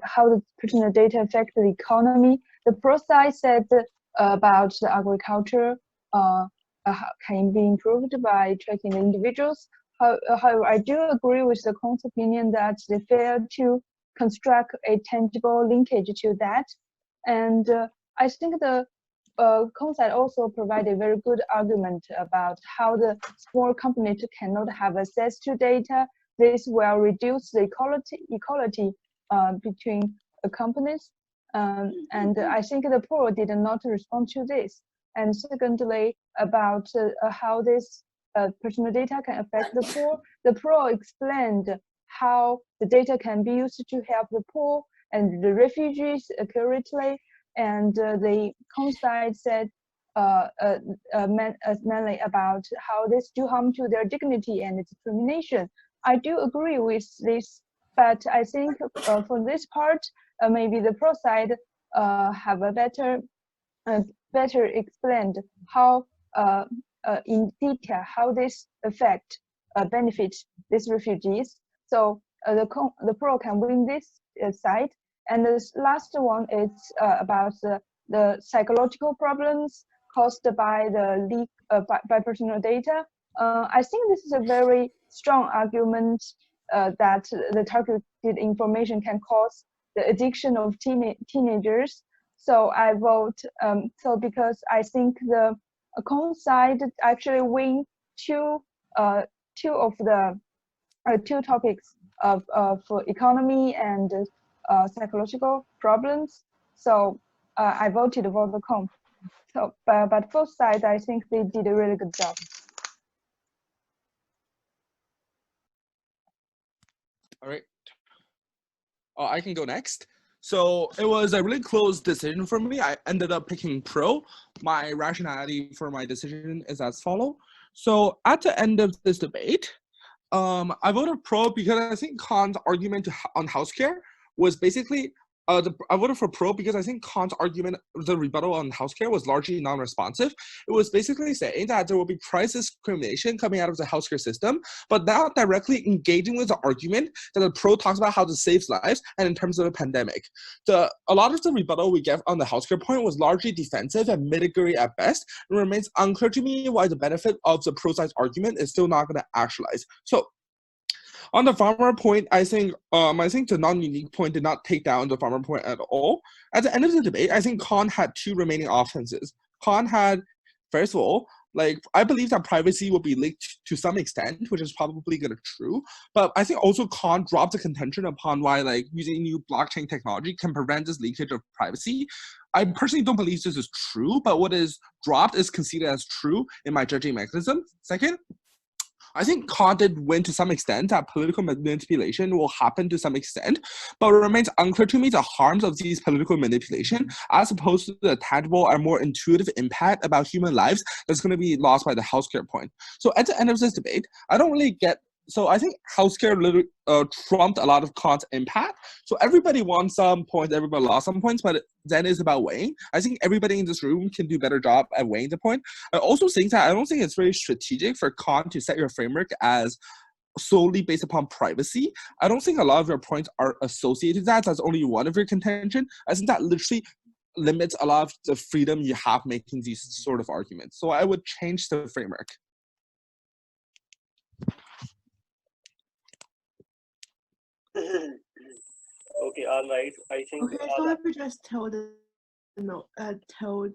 how the personal data affect the economy. The pro side said about the agriculture can be improved by tracking the individuals. However, I do agree with the con's opinion that they fail to construct a tangible linkage to that. And I think the concept also provide a very good argument about how the small companies cannot have access to data. This will reduce the equality between companies. And I think the pro did not respond to this. And secondly, about how this personal data can affect the poor, the pro explained how the data can be used to help the poor and the refugees accurately. And the con side said mainly about how this do harm to their dignity and discrimination. I do agree with this, but I think for this part, maybe the pro side have a better explained how in detail how this affect benefits these refugees. So the pro can win this side. And the last one is about the psychological problems caused by the leak by personal data. I think this is a very strong argument that the targeted information can cause the addiction of teenagers. So I vote so because I think the con side actually win two of the two topics of for economy and psychological problems. So I voted for the con. So, but both sides, I think they did a really good job. All right. I can go next. So it was a really close decision for me. I ended up picking pro. My rationality for my decision is as follows. So at the end of this debate, I voted pro because I think Khan's argument on healthcare was basically I voted for pro because I think Khan's argument, the rebuttal on healthcare, was largely non-responsive. It was basically saying that there will be price discrimination coming out of the healthcare system, but not directly engaging with the argument that the pro talks about how to save lives and in terms of the pandemic. A lot of the rebuttal we get on the healthcare point was largely defensive and mitigatory at best. It remains unclear to me why the benefit of the pro side's argument is still not going to actualize. So on the farmer point, I think the non-unique point did not take down the farmer point at all. At the end of the debate, I think Khan had two remaining offenses. Khan had, first of all, like, I believe that privacy will be leaked to some extent, which is probably going to be true. But I think also Khan dropped the contention upon why like using new blockchain technology can prevent this leakage of privacy. I personally don't believe this is true, but what is dropped is conceded as true in my judging mechanism. Second, I think Khan did win to some extent, that political manipulation will happen to some extent, but it remains unclear to me the harms of these political manipulation as opposed to the tangible and more intuitive impact about human lives that's going to be lost by the healthcare point. So at the end of this debate, I don't really get so I think healthcare literally trumped a lot of Kant's impact. So everybody won some points, everybody lost some points, but then it's about weighing. I think everybody in this room can do a better job at weighing the point. I also think that I don't think it's very strategic for Kant to set your framework as solely based upon privacy. I don't think a lot of your points are associated with that. That's only one of your contention. I think that literally limits a lot of the freedom you have making these sort of arguments. So I would change the framework. Okay, all right. I think. Okay, so I will just tell the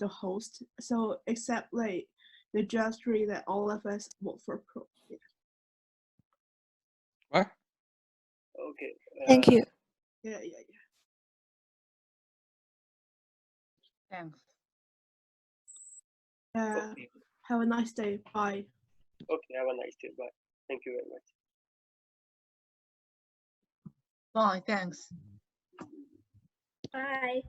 host. So except like the jury that all of us vote for pro. Yeah. What? Okay. Thank you. Yeah. Thanks. Okay. Have a nice day. Bye. Okay, have a nice day. Bye. Thank you very much. Bye. Thanks. Bye.